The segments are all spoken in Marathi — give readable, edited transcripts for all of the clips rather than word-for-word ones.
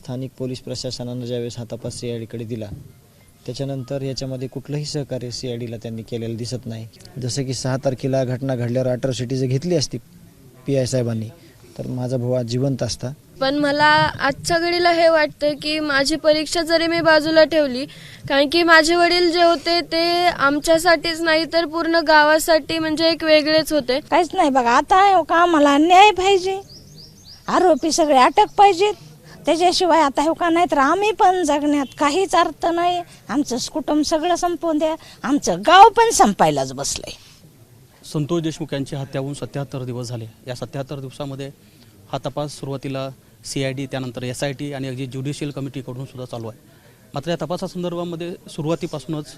स्थानिक पोलीस प्रशासनानं ज्यावेळेस हा तपास CIDकडे दिला त्याच्यानंतर याच्यामध्ये कुठलंही सहकार्य CIDला त्यांनी केलेलं दिसत नाही. जसं की 6 तारखेला घटना घडल्यावर अॅट्रॉसिटी जर घेतली असती PI साहेबांनी तर माझा भाऊ आज जिवंत असता. पण मला आजच्या घडीला हे वाटतं की माझी परीक्षा जरी मी बाजूला ठेवली, कारण की माझे वडील जे होते ते आमच्यासाठीच नाही तर पूर्ण गावासाठी म्हणजे एक वेगळेच होते. काहीच नाही बघा. आता का आम्हाला न्याय पाहिजे, आरोपी सगळे अटक पाहिजेत, त्याच्याशिवाय आता हो का नाही तर आम्ही पण जगण्यात काहीच अर्थ नाही. आमचं कुटुंब सगळं संपवून द्या, आमचं गाव पण संपायलाच बसलंय. संतोष देशमुख यांची हत्या होऊन 77 दिवस झाले. या 77 दिवसामध्ये हा तपास सुरुवातीला CID त्यानंतर SIT आणि अगदी ज्युडिशियल कमिटीकडून सुद्धा चालू आहे. मात्र या तपासासंदर्भामध्ये सुरुवातीपासूनच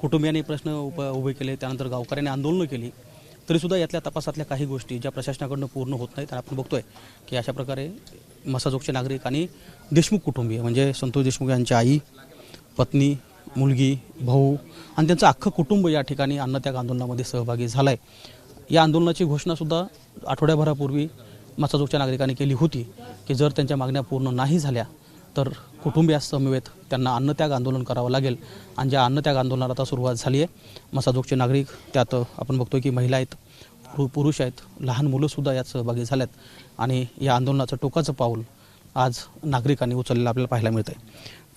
कुटुंबियांनी प्रश्न उभे केले, त्यानंतर गावकऱ्यांनी आंदोलनं केली, तरीसुद्धा यातल्या तपासातल्या काही गोष्टी ज्या प्रशासनाकडून पूर्ण होत नाहीत. आपण बघतोय की अशा प्रकारे मसाजोगचे नागरिक आणि देशमुख कुटुंबीय म्हणजे संतोष देशमुख यांची आई, पत्नी, मुलगी, भाऊ आणि त्यांचं अख्खं कुटुंब या ठिकाणी अन्नत्याग आंदोलनामध्ये सहभागी झालं आहे. या आंदोलनाची घोषणासुद्धा आठवड्याभरापूर्वी मसाजोगच्या नागरिकांनी केली होती की जर त्यांच्या मागण्या पूर्ण नाही झाल्या तर कुटुंबियासमवेत त्यांना अन्नत्याग आंदोलन करावं लागेल. आणि ज्या अन्नत्याग आंदोलनाला आता सुरुवात झाली आहे. मसाजोगचे नागरिक त्यात आपण बघतोय की महिला आहेत, पुरुष आहेत, लहान मुलंसुद्धा यात सहभागी झाल्यात आणि या आंदोलनाचं टोकाचं पाऊल आज नागरिकांनी उचललेलं आपल्याला पाहायला मिळतं आहे.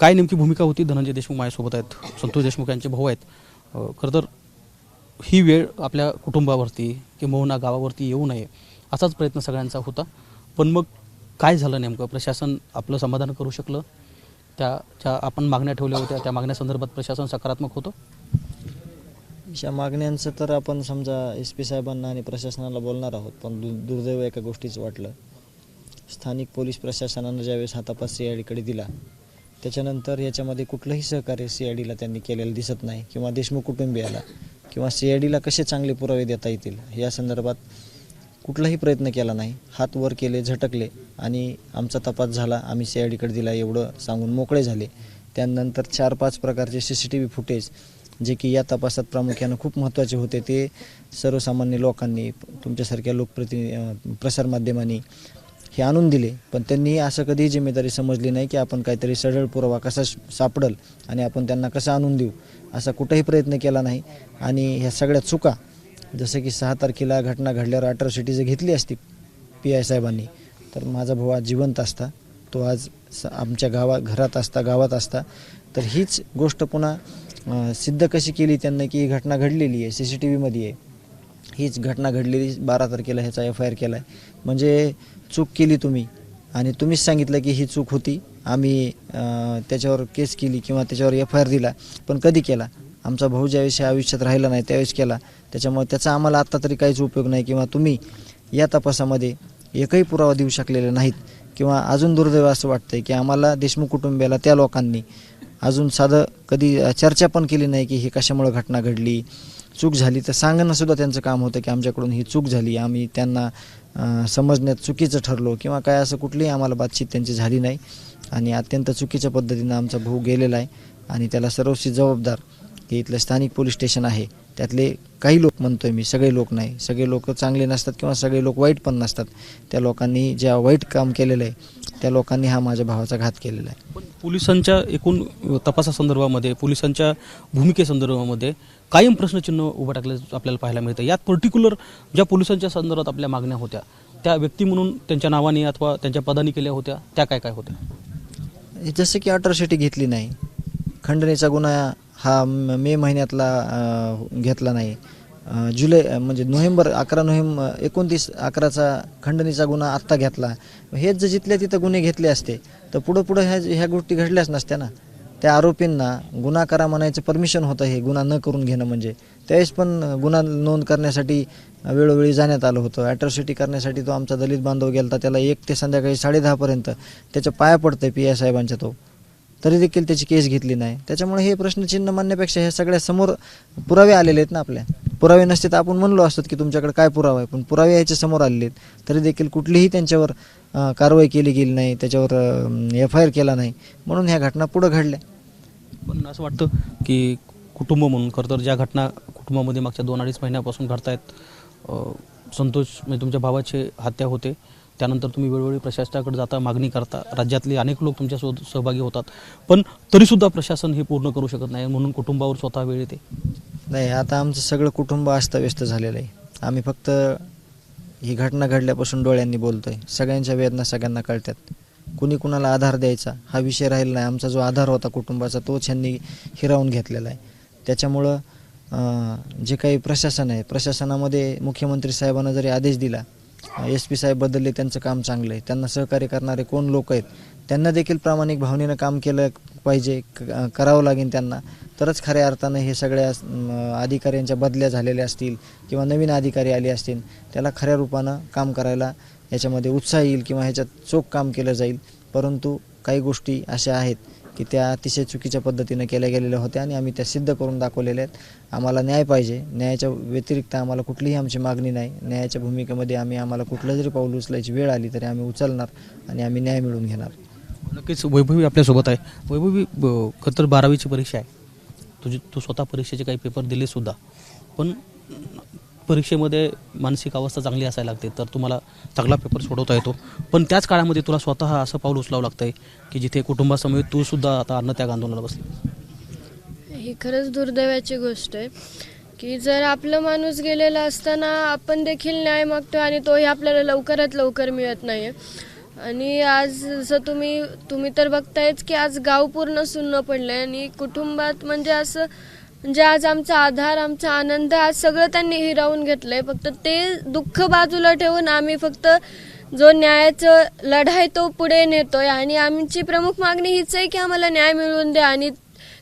काय नेमकी भूमिका होती? धनंजय देशमुख माझ्यासोबत आहेत, संतोष देशमुख यांचे भाऊ आहेत. खरं तर ही वेळ आपल्या कुटुंबावरती किंबहुना गावावरती येऊ नये असाच प्रयत्न सगळ्यांचा होता. पण मग काय झालं नेमकं? प्रशासन आपलं समाधान करू शकलं? ज्या आपण मागण्या ठेवल्या होत्या त्या मागण्यासंदर्भात प्रशासन सकारात्मक होतं? अशा मागण्यांचं तर आपण समजा SP साहेबांना आणि प्रशासनाला बोलणार आहोत, पण दुर्दैव एका गोष्टीचं वाटलं. स्थानिक पोलीस प्रशासनानं ज्यावेळेस हा तपास CIDकडे दिला त्याच्यानंतर याच्यामध्ये कुठलंही सहकार्य CIDला त्यांनी केलेलं दिसत नाही किंवा देशमुख कुटुंबियाला किंवा CIDला कसे चांगले पुरावे देता येतील या संदर्भात कुठलाही प्रयत्न केला नाही. हात वर केले, झटकले आणि आमचा तपास झाला, आम्ही CIDकडे दिला एवढं सांगून मोकळे झाले. त्यानंतर 4-5 प्रकारचे CCTV फुटेज जे की या तपासात प्रामुख्यानं खूप महत्त्वाचे होते ते सर्वसामान्य लोकांनी, तुमच्यासारख्या प्रसारमाध्यमांनी हे आणून दिले. पण त्यांनी असं कधीही जिम्मेदारी समजली नाही की आपण काहीतरी सढळ पुरावा कसा सापडल आणि आपण त्यांना कसं आणून देऊ असा कुठेही प्रयत्न केला नाही. आणि ह्या सगळ्या चुका जसं की 6 तारखेला घटना घडल्यावर अॅट्रॉसिटी जर घेतली असती PI साहेबांनी तर माझा भाऊ आज जिवंत असता, तो आज आमच्या गावात असता. तर हीच गोष्ट पुन्हा सिद्ध कशी केली त्यांना की ही घटना घडलेली आहे, CCTVमध्ये आहे, हीच घटना घडलेली 12 तारखेला ह्याचा FIR केला आहे. म्हणजे चूक केली तुम्ही आणि तुम्हीच सांगितलं की ही चूक होती, आम्ही त्याच्यावर केस केली किंवा त्याच्यावर FIR दिला, पण कधी केला? आमचा भाऊ ज्यावेळेस या आयुष्यात राहिला नाही त्यावेळेस केला. त्याच्यामुळे त्याचा आम्हाला आत्ता तरी काहीच उपयोग नाही किंवा तुम्ही या तपासामध्ये एकही पुरावा देऊ शकलेले नाहीत. किंवा अजून दुर्दैव असं वाटतंय की आम्हाला देशमुख कुटुंबियाला त्या लोकांनी अजून साधं कधी चर्चा पण केली नाही की ही कशामुळे घटना घडली, चूक झाली तर सांगणंसुद्धा त्यांचं काम होतं की आमच्याकडून ही चूक झाली, आम्ही त्यांना समजण्यात चुकीचं ठरलो किंवा काय असं कुठलीही आम्हाला बातचीत त्यांची झाली नाही. आणि अत्यंत चुकीच्या पद्धतीनं आमचा भाऊ गेलेला आहे आणि त्याला सर्वस्वी जबाबदार हे इथलं स्थानिक पोलीस स्टेशन आहे. त्यातले काही लोक, म्हणतोय मी, सगळे लोक नाही, सगळे लोक चांगले नसतात किंवा सगळे लोक वाईट पण नसतात. त्या लोकांनी ज्या वाईट काम केलेलं आहे त्या लोकांनी हा माझ्या भावाचा घात केलेला आहे. पण पोलिसांच्या एकूण तपासासंदर्भामध्ये, पोलिसांच्या भूमिकेसंदर्भामध्ये कायम प्रश्नचिन्ह उभं टाकलं आपल्याला पाहायला मिळतं. यात पर्टिक्युलर ज्या पोलिसांच्या संदर्भात आपल्या मागण्या होत्या त्या व्यक्ती म्हणून त्यांच्या नावाने अथवा त्यांच्या पदाने केल्या होत्या त्या काय होत्या? जसं की अॅट्रॉसिटी घेतली नाही, खंडणीचा गुन्हा हा मे महिन्यातला घेतला नाही, म्हणजे 29/11/19 खंडणीचा गुन्हा आत्ता घेतला. हेच जर जिथल्या तिथं गुन्हे घेतले असते तर पुढं ह्या गोष्टी घडल्याच नसत्या ना. त्या आरोपींना गुन्हा करा म्हणायचं परमिशन होतं, हे गुन्हा न करून घेणं म्हणजे. त्यावेळेस पण गुन्हा नोंद करण्यासाठी वेळोवेळी जाण्यात आलं होतं. अॅट्रॉसिटी करण्यासाठी तो आमचा दलित बांधव गेला, त्याला 1 ते संध्याकाळी 10:30 त्याच्या पाया पडतंय PI साहेबांच्या, तो तरी देखील त्याची केस घेतली नाही. त्याच्यामुळे हे प्रश्नचिन्ह मानण्यापेक्षा हे सगळ्या समोर पुरावे आलेले आहेत ना. आपल्या पुरावे नसते तर आपण म्हणलो असतो की तुमच्याकडे काय पुरावा आहे, पण पुरावे याच्या समोर आलेले आहेत तरी देखील कुठलीही त्यांच्यावर कारवाई केली गेली नाही, त्याच्यावर FIR केला नाही, म्हणून ह्या घटना पुढे घडल्या. पण असं वाटतं की कुटुंब म्हणून खरं तर ज्या घटना कुटुंबामध्ये मागच्या 2-2.5 महिन्यापासून घडतायत, संतोष म्हणजे तुमच्या भावाची हत्या होते, त्यानंतर तुम्ही वेळोवेळी प्रशासनाकडे जाता, मागणी करता, राज्यातले अनेक लोक तुमच्या सहभागी होतात, पण तरीसुद्धा प्रशासन हे पूर्ण करू शकत नाही, म्हणून कुटुंबावर स्वतः वेळ येते. नाही, आता आमचं सगळं कुटुंब अस्ताव्यस्त झालेलं आहे. आम्ही फक्त ही घटना घडल्यापासून डोळ्यांनी बोलतोय. सगळ्यांच्या वेदना सगळ्यांना कळतात. कुणी कुणाला आधार द्यायचा हा विषय राहिला नाही. आमचा जो आधार होता कुटुंबाचा तोच ह्यांनी हिरावून घेतलेला आहे. त्याच्यामुळं जे काही प्रशासन आहे, प्रशासनामध्ये मुख्यमंत्री साहेबांना जरी आदेश दिला, SP साहेब बदलले, त्यांचं काम चांगलं आहे, त्यांना सहकार्य करणारे कोण लोक आहेत त्यांना देखील प्रामाणिक भावनेनं काम केलं पाहिजे, करावं लागेल त्यांना, तरच खऱ्या अर्थानं हे सगळ्या अधिकाऱ्यांच्या बदल्या झालेल्या असतील किंवा नवीन अधिकारी आले असतील त्याला खऱ्या रूपानं काम करायला याच्यामध्ये उत्साह येईल किंवा ह्याच्यात चोख काम केलं जाईल. परंतु काही गोष्टी अशा आहेत की त्या अतिशय चुकीच्या पद्धतीनं केल्या गेलेल्या होत्या आणि आम्ही त्या सिद्ध करून दाखवलेल्या आहेत. आम्हाला न्याय पाहिजे. न्यायाच्या व्यतिरिक्त आम्हाला कुठलीही आमची मागणी नाही. न्यायाच्या भूमिकेमध्ये आम्हाला कुठलं जरी पाऊल उचलायची वेळ आली तरी आम्ही उचलणार आणि आम्ही न्याय मिळवून घेणार. नक्कीच वैभवी आपल्यासोबत आहे. वैभवी, खरं तर 12वीची परीक्षा आहे, तू स्वतः परीक्षेचे काही पेपर दिले सुद्धा, पण परीक्षेमध्ये मानसिक अवस्था चांगली असायला लागते तर तुम्हाला चांगला पेपर सोडवता येतो, पण त्याच काळामध्ये तुला स्वतः असं पाऊल उचलावं लागतं आहे की जिथे कुटुंबासमवेत तू सुद्धा आता अन्नत्याग आंदोलनाला बसली. ही खरंच दुर्दैवाची गोष्ट आहे की जर आपलं माणूस गेलेला असताना आपण देखील न्याय मागतो आणि तोही आपल्याला लवकरात लवकर मिळत नाही आहे. आणि आज जसं तुम्ही तर बघतायच की आज गाव पूर्ण सुन्न पडलं आहे आणि कुटुंबात म्हणजे आज आमचा आधार, आमचा आनंद आज सगळं त्यांनी हिरावून घेतलं आहे. फक्त ते दुःख बाजूला ठेवून आम्ही फक्त जो न्यायाचं लढा आहे तो पुढे नेतोय आणि आमची प्रमुख मागणी हीच आहे की आम्हाला न्याय मिळवून द्या आणि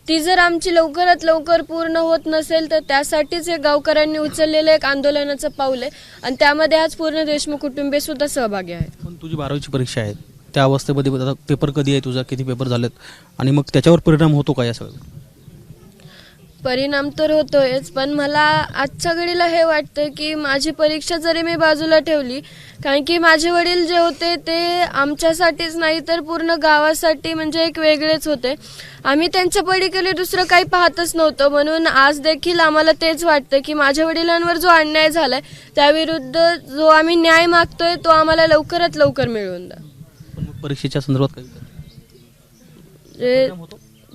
ती जर आमची लवकरात लवकर पूर्ण होत नसेल तर त्यासाठीच हे गावकऱ्यांनी उचललेलं एक आंदोलनाचं पाऊल आहे आणि त्यामध्ये आज पूर्ण देशमुख कुटुंबीय सुद्धा सहभागी आहेत. पण तुझी 12वीची परीक्षा आहे, त्या अवस्थेमध्ये आता पेपर कधी आहे तुझा, किती पेपर झालेत आणि मग त्याच्यावर परिणाम होतो का या सगळं? परिणाम तर होतोयच, पण मला आजच्या घडीला हे वाटतं की माझी परीक्षा जरी मी बाजूला ठेवली, कारण की माझे वडील जे होते ते आमच्यासाठीच नाही तर पूर्ण गावासाठी म्हणजे एक वेगळेच होते. आम्ही त्यांच्या पलीकडे दुसरं काही पाहतच नव्हतं. म्हणून आज देखील आम्हाला तेच वाटतं की माझ्या वडिलांवर जो अन्याय झालाय त्याविरुद्ध जो आम्ही न्याय मागतोय तो आम्हाला लवकरात लवकर मिळवून द्या. पण मग परीक्षेच्या संदर्भात काही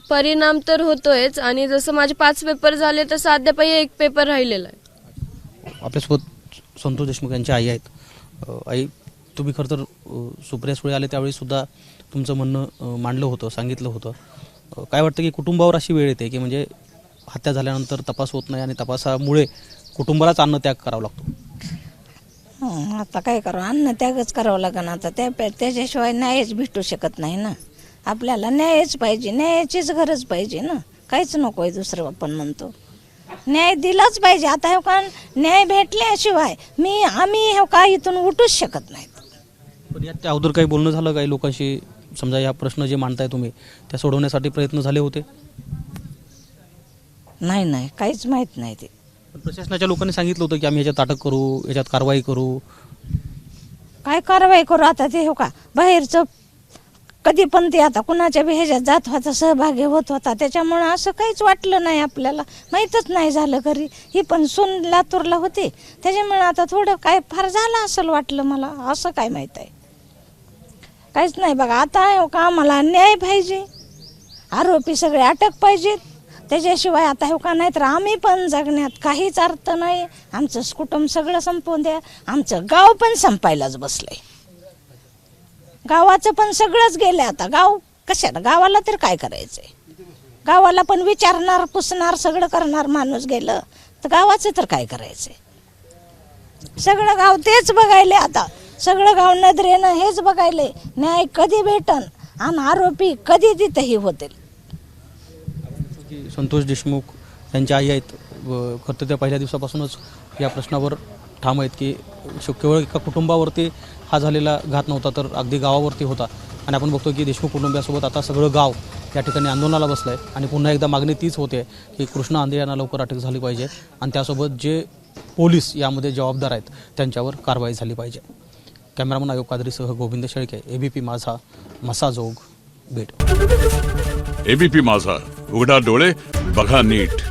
परिणाम तर होतोयच आणि जसं माझे 5 पेपर झाले तसं अद्यापही 1 पेपर राहिलेला आहे. आपल्यासोबत संतोष देशमुख यांची आई आहेत. आई, तुम्ही खरं तर सुप्रिया सुळे आले त्यावेळी सुद्धा तुमचं म्हणणं मांडलं होतं, सांगितलं होतं. काय वाटतं की कुटुंबावर अशी वेळ येते की म्हणजे हत्या झाल्यानंतर तपास होत नाही आणि तपासामुळे कुटुंबालाच अन्नत्याग करावा लागतो? आता काय करावं, अन्नत्यागच करावं लागेल. आता त्याच्याशिवाय न्यायच भेटू शकत नाही ना. आपल्याला न्यायच पाहिजे, न्यायाचीच गरज पाहिजे ना. काहीच नको आहे दुसरं. आपण म्हणतो न्याय दिलाच पाहिजे. आता हे का न्याय भेटल्याशिवाय आम्ही हे का इथून उठूच शकत नाहीत. पण यात त्या अगोदर काही बोलणं झालं काही लोकांशी, समजा या प्रश्न जे मांडताय तुम्ही त्या सोडवण्यासाठी प्रयत्न झाले होते? नाही, काहीच माहीत नाही. ते प्रशासनाच्या लोकांनी सांगितलं होतं की आम्ही याच्यात अटक करू, याच्यात कारवाई करू. काय कारवाई करू आता? ते हो का बाहेरचं कधी पण ते आता कुणाच्या बी ह्याच्यात जात होता, सहभागी होत होता, त्याच्यामुळं असं काहीच वाटलं नाही. आपल्याला माहीतच नाही झालं. घरी ही पण सून लातूरला होती, त्याच्यामुळे आता थोडं काय फार झालं असं वाटलं मला. असं काय माहीत आहे, काहीच नाही. बघा आता का आम्हाला न्याय पाहिजे, आरोपी सगळे अटक पाहिजेत. त्याच्याशिवाय आता हे का नाही तर आम्ही पण जगण्यात काहीच अर्थ नाही. आमचं कुटुंब सगळं संपवून द्या. आमचं गाव पण संपायलाच बसलंय. गावाचं पण सगळंच गेलं. आता गाव कशाला, गावाला तर काय करायचंय? गावाला पण विचारणार, पुसणार, सगळं करणार माणूस गेलं तर गावाचं तर काय करायचंय? सगळं गाव तेच बघायले. आता सगळं गाव नजरेनं हेच बघायले न्याय कधी भेटन आणि आरोपी कधी तिथेही होतील. संतोष देशमुख यांच्या आई आहेत. खरं तर त्या पहिल्या दिवसापासूनच या प्रश्नावर ठाम आहेत की केवळ एका कुटुंबावरती हा झालेला घात नव्हता तर अगदी गावावरती होता. आणि आपण बघतो की देशमुख कुटुंबियासोबत आता सगळं गाव या ठिकाणी आंदोलनाला बसलं आहे. आणि पुन्हा एकदा मागणी तीच होते की कृष्ण आंधळे यांना लवकर अटक झाली पाहिजे आणि त्यासोबत जे पोलीस यामध्ये जबाबदार आहेत त्यांच्यावर कारवाई झाली पाहिजे. कॅमेरामन आयोग कादरीसह गोविंद शेळके, ABP माझा, मसाजोग, बीड. ABP माझा, उघडा डोळे बघा नीट.